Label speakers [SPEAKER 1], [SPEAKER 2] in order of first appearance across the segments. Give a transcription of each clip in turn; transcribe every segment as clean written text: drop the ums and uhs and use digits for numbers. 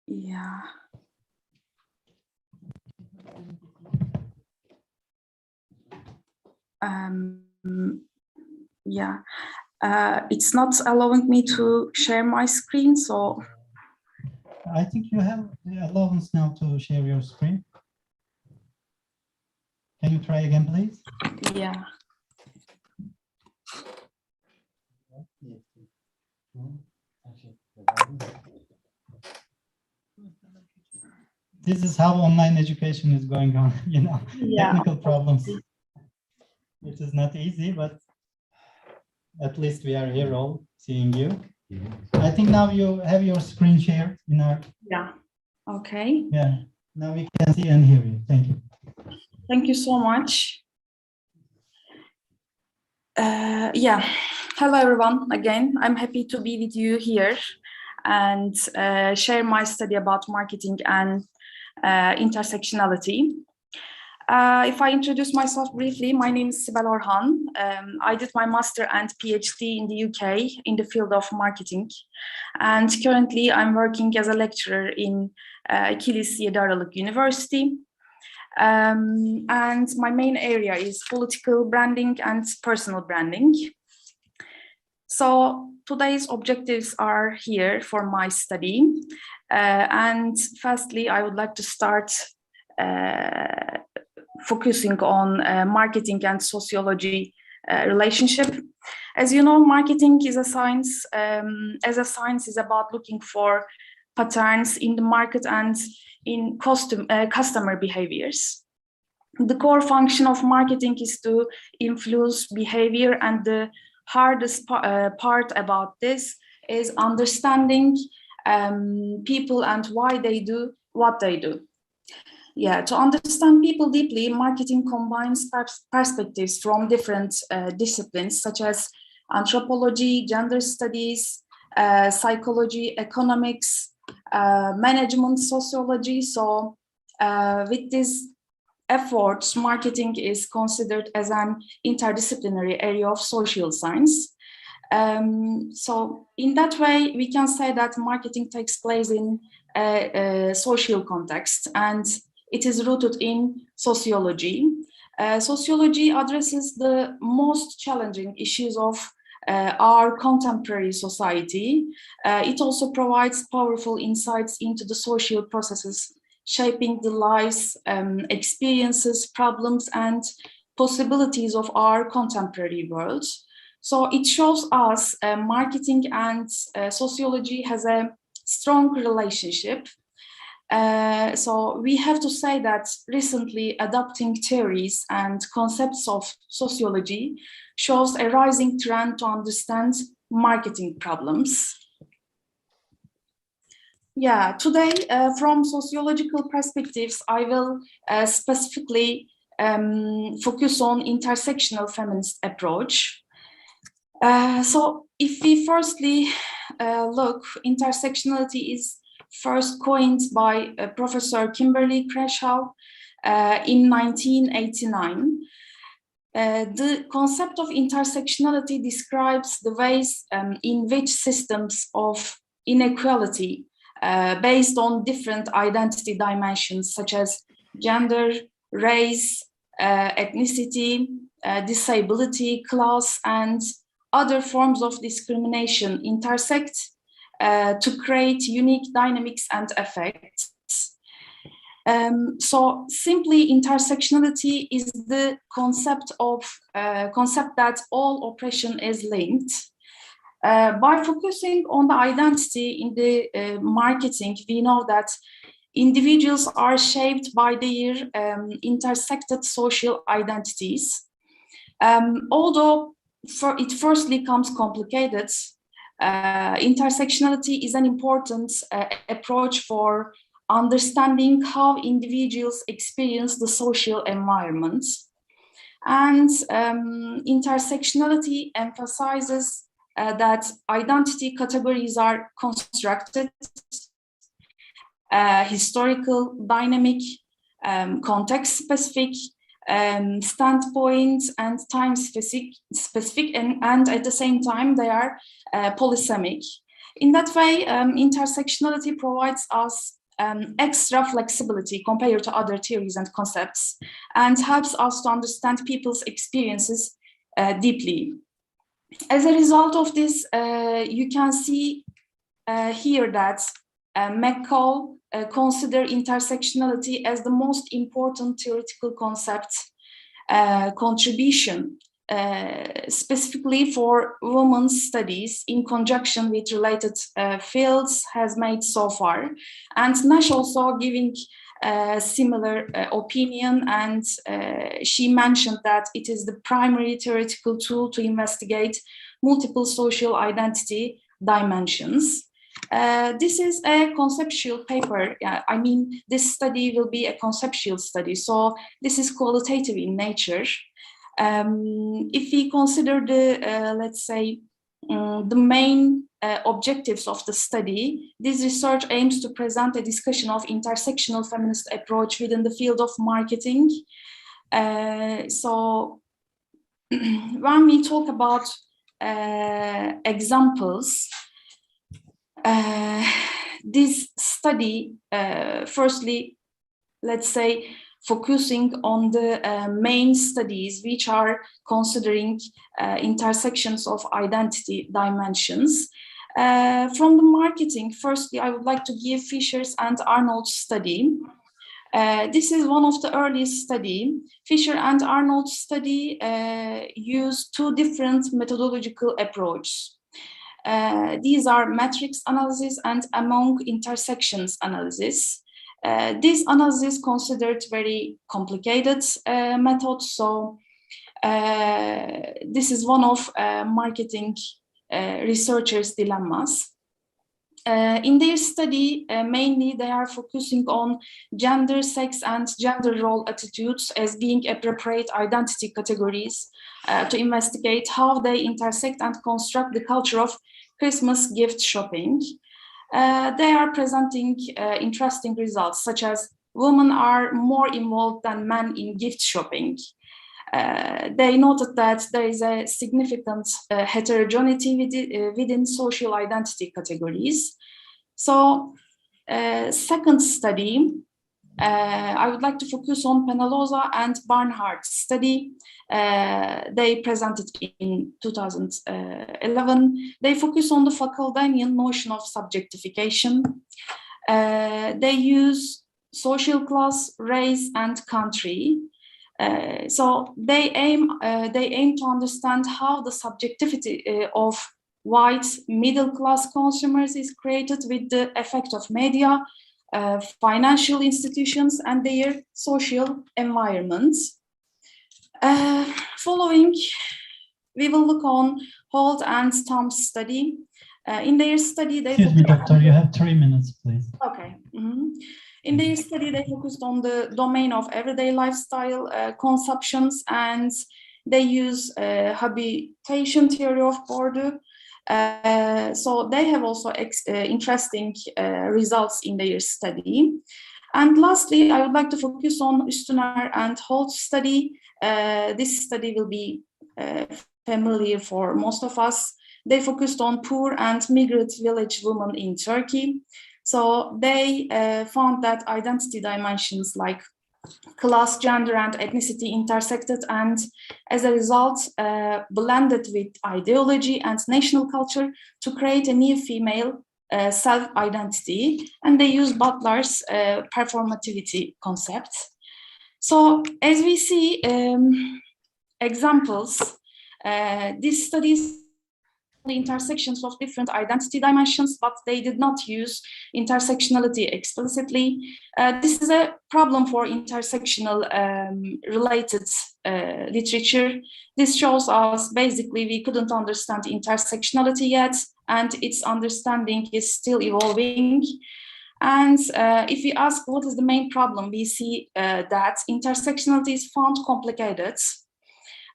[SPEAKER 1] Yeah. Yeah. It's not allowing me to share my screen, so.
[SPEAKER 2] I think you have the allowance now to share your screen. Can you try again, please?
[SPEAKER 1] Yeah.
[SPEAKER 2] This is how online education is going on, you know,
[SPEAKER 1] Yeah.
[SPEAKER 2] technical problems. It is not easy, but at least we are here all seeing you. I think now you have your screen shared in our.
[SPEAKER 1] Yeah. Okay.
[SPEAKER 2] Yeah. Now we can see and hear you. Thank you.
[SPEAKER 1] Thank you so much. Yeah. Hello, everyone. Again, I'm happy to be with you here and share my study about marketing and intersectionality. If I introduce myself briefly, my name is Sibel Orhan. I did my master and PhD in the UK in the field of marketing. And currently I'm working as a lecturer in Kilis Yedi University. And my main area is political branding and personal branding. So today's objectives are here for my study. And firstly, I would like to start focusing on marketing and sociology relationship. As you know, marketing is a science. As a science is about looking for patterns in the market and in customer behaviors. The core function of marketing is to influence behavior, and the hardest part about this is understanding people and why they do what they do. Yeah, to understand people deeply, marketing combines perspectives from different disciplines such as anthropology, gender studies, psychology, economics, management, sociology. So with these efforts, marketing is considered as an interdisciplinary area of social science. So in that way, we can say that marketing takes place in a social context, and it is rooted in sociology. Sociology addresses the most challenging issues of our contemporary society. It also provides powerful insights into the social processes shaping the lives, experiences, problems, and possibilities of our contemporary world. So it shows us marketing and sociology has a strong relationship. So we have to say that recently adopting theories and concepts of sociology shows a rising trend to understand marketing problems. Yeah, today from sociological perspectives, I will specifically focus on intersectional feminist approach. So if we firstly look, intersectionality is first coined by Professor Kimberly Crenshaw in 1989. The concept of intersectionality describes the ways in which systems of inequality based on different identity dimensions such as gender, race, ethnicity, disability, class, and other forms of discrimination intersect to create unique dynamics and effects. So simply, intersectionality is the concept that all oppression is linked. By focusing on the identity in the marketing, we know that individuals are shaped by their intersected social identities. Although it firstly comes complicated, intersectionality is an important approach for understanding how individuals experience the social environment. And intersectionality emphasizes that identity categories are constructed, historical, dynamic, context-specific, standpoint and time specific and at the same time they are polysemic. In that way, intersectionality provides us extra flexibility compared to other theories and concepts, and helps us to understand people's experiences deeply. As a result of this, you can see here that McCall consider intersectionality as the most important theoretical concept contribution, specifically for women's studies in conjunction with related fields has made so far. And Nash also giving similar opinion, and she mentioned that it is the primary theoretical tool to investigate multiple social identity dimensions. This is a conceptual paper. I mean, this study will be a conceptual study, so this is qualitative in nature. If we consider the, let's say, the main objectives of the study, this research aims to present a discussion of intersectional feminist approach within the field of marketing. So when we talk about examples, this study, firstly, let's say, focusing on the main studies which are considering intersections of identity dimensions. From the marketing, firstly, I would like to give Fisher's and Arnold's study. This is one of the earliest study. Fisher and Arnold's study use two different methodological approaches. These are matrix analysis and among intersections analysis. This analysis considered very complicated methods, so this is one of marketing researchers' dilemmas. In their study, mainly they are focusing on gender, sex, and gender role attitudes as being appropriate identity categories to investigate how they intersect and construct the culture of Christmas gift shopping. They are presenting interesting results, such as women are more involved than men in gift shopping. They noted that there is a significant heterogeneity within social identity categories. So, second study, I would like to focus on Penaloza and Barnhart's study. They presented in 2011. They focus on the Foucauldian notion of subjectification. They use social class, race, and country. So they aim to understand how the subjectivity of white middle-class consumers is created with the effect of media, financial institutions, and their social environments. Following, we will look on Holt and Tom's study. In their study, they
[SPEAKER 2] excuse me, doctor, you have 3 minutes, please.
[SPEAKER 1] Okay. Mm-hmm. In their study, they focused on the domain of everyday lifestyle consumptions, and they use habitation theory of Bourdieu. So they have also interesting results in their study. And lastly, I would like to focus on Üstüner and Holt's study. This study will be familiar for most of us. They focused on poor and migrant village women in Turkey. So they found that identity dimensions like class, gender, and ethnicity intersected, and as a result, blended with ideology and national culture to create a new female self-identity, and they use Butler's performativity concept. So as we see examples, these studies the intersections of different identity dimensions, but they did not use intersectionality explicitly. This is a problem for intersectional related literature. This shows us basically we couldn't understand intersectionality yet, and its understanding is still evolving. And if we ask what is the main problem, we see that intersectionality is found complicated.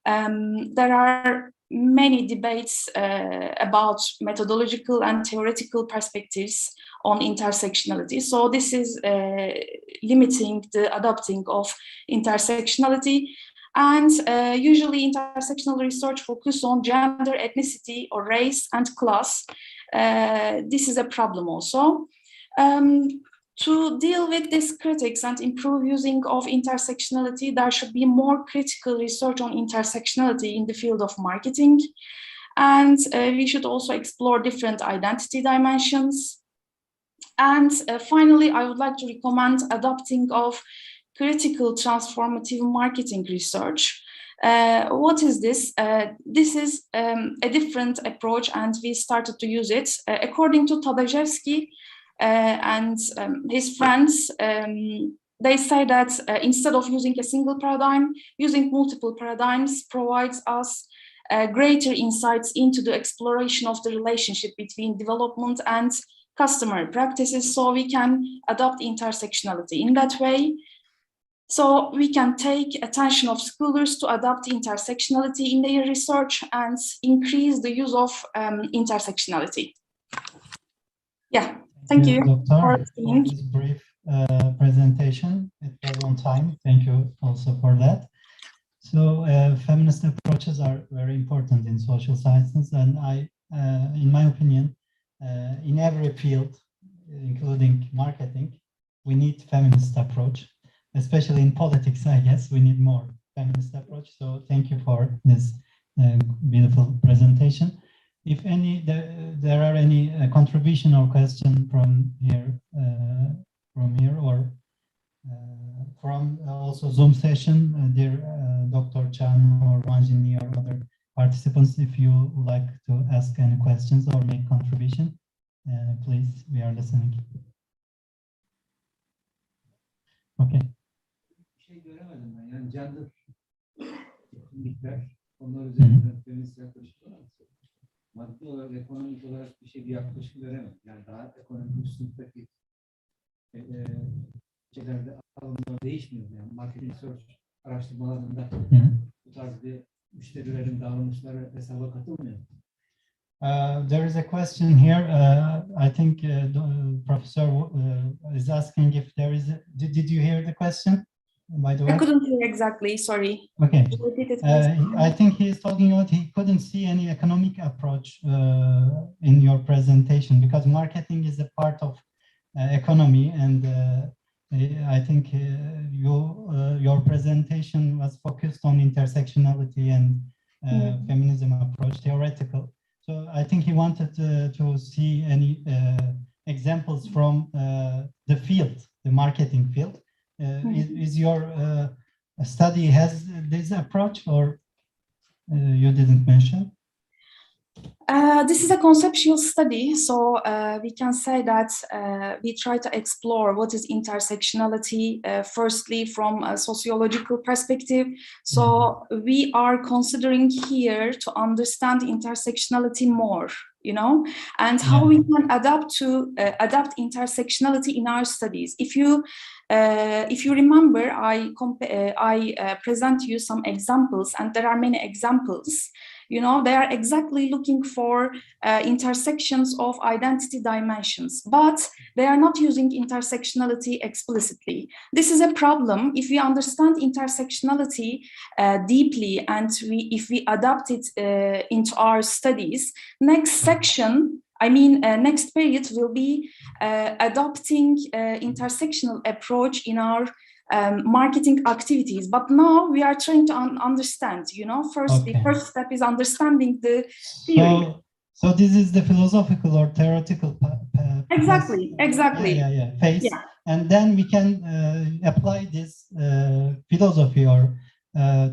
[SPEAKER 1] There are many debates about methodological and theoretical perspectives on intersectionality. So this is limiting the adopting of intersectionality. And usually intersectional research focuses on gender, ethnicity, or race and class. this is a problem also. To deal with these critics and improve using of intersectionality, there should be more critical research on intersectionality in the field of marketing. And we should also explore different identity dimensions. And finally, I would like to recommend adopting of critical transformative marketing research. What is this? This is a different approach, and we started to use it. According to Tadajewski and his friends, they say that instead of using a single paradigm, using multiple paradigms provides us greater insights into the exploration of the relationship between development and customer practices, so we can adopt intersectionality in that way. So we can take attention of scholars to adopt intersectionality in their research and increase the use of intersectionality. Yeah, thank you,
[SPEAKER 2] Doctor, for this brief presentation. It was on time. Thank you also for that. So feminist approaches are very important in social sciences, and in my opinion, in every field, including marketing, we need feminist approach, especially in politics. I guess we need more feminist approach. So thank you for this beautiful presentation. If there are any contribution or question from here or from also Zoom session, dear Dr. Chan or Vanjini or other participants, if you would like to ask any questions or make contribution, please, we are listening. Okay.
[SPEAKER 3] Şey göremedim ben, yani gender kimlikler, onlar üzerinden feminist yaklaşık olarak maddi olarak, ekonomik olarak bir yaklaşım göremedim. Yani daha ekonomik üstündeki şeylerde alımlar değişmiyor. Yani marketing search araştırmalarında bu tarz bir müşterilerin davranışları hesaba katılmıyor.
[SPEAKER 2] There is a question here. I think Professor is asking if there is. Did you hear the question? By the way,
[SPEAKER 1] I couldn't hear exactly. Sorry.
[SPEAKER 2] Okay. I think he is talking about he couldn't see any economic approach in your presentation because marketing is a part of economy, and I think your presentation was focused on intersectionality and feminism approach, theoretical. So I think he wanted to see any examples from the field, the marketing field. Is your study has this approach, or you didn't mention?
[SPEAKER 1] This is a conceptual study, so we can say that we try to explore what is intersectionality, firstly from a sociological perspective. So we are considering here to understand intersectionality more, you know, and how we can adapt intersectionality in our studies. If you remember, I present you some examples, and there are many examples. You know, they are exactly looking for intersections of identity dimensions, but they are not using intersectionality explicitly. This is a problem. If we understand intersectionality deeply, and if we adapt it into our studies, next period will be adopting intersectional approach in our marketing activities. But now we are trying to understand, you know, the first step is understanding the theory.
[SPEAKER 2] So this is the philosophical or theoretical
[SPEAKER 1] Exactly.
[SPEAKER 2] phase. Yeah. And then we can apply this philosophy or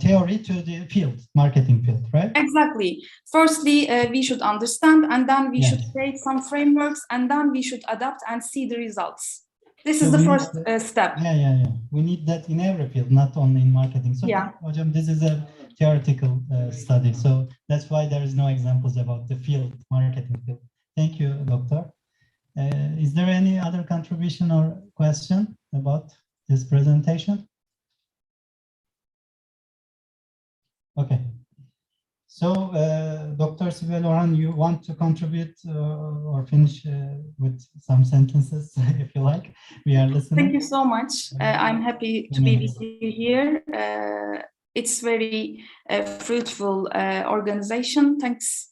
[SPEAKER 2] theory to the field, marketing field, right?
[SPEAKER 1] Exactly. Firstly, we should understand, and then we should create some frameworks, and then we should adapt and see the results. This is the first step.
[SPEAKER 2] Yeah. We need that in every field, not only in marketing. So, Hocam, this is a theoretical study. So that's why there is no examples about the field, marketing field. Thank you, Doctor. Is there any other contribution or question about this presentation? Okay. So, Dr. Sibel, Orhan, you want to contribute or finish with some sentences, if you like? We are listening.
[SPEAKER 1] Thank you so much. I'm happy to be with you here. It's very fruitful organization. Thanks